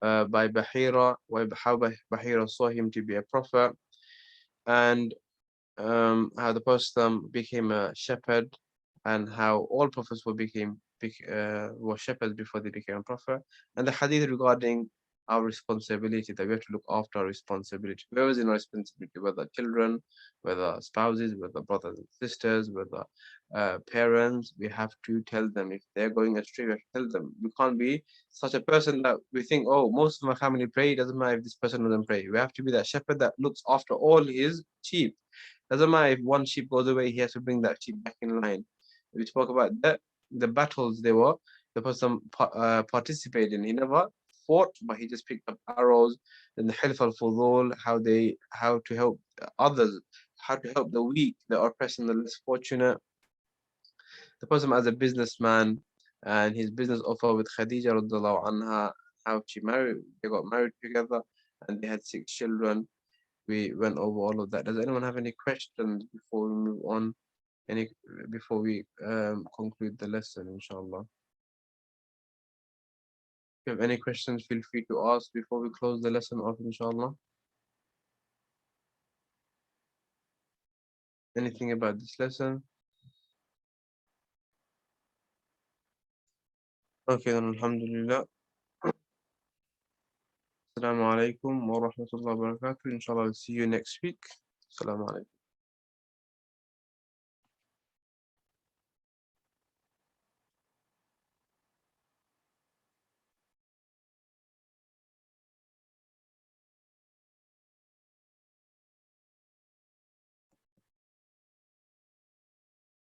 [SPEAKER 1] by Bahira, how Bahira saw him to be a prophet, and how the Prophet became a shepherd, and how all prophets were shepherds before they became a prophet, and the hadith regarding our responsibility, that we have to look after our responsibility. Whoever is in our responsibility, whether children, whether spouses, whether brothers and sisters, whether parents, we have to tell them. If they're going astray, we have to tell them. We can't be such a person that we think, oh, most of my family pray, it doesn't matter if this person doesn't pray. We have to be that shepherd that looks after all his sheep. Doesn't matter if one sheep goes away, he has to bring that sheep back in line. We spoke about that, the battles the person participated in. He never fought, but he just picked up arrows. And the Hilf al-Fudul, how to help others, how to help the weak, the oppressed, and the less fortunate. The person as a businessman, and his business offer with Khadija radiallahu anha, how they got married together, and they had 6 children. We went over all of that. Does anyone have any questions before we move on? Before we conclude the lesson, inshallah? If you have any questions, feel free to ask before we close the lesson off, inshallah. Anything about this lesson? Okay, then alhamdulillah. Assalamu alaikum wa rahmatullahi wa barakatuh. Inshallah, I'll see you next week. Assalamu alaikum.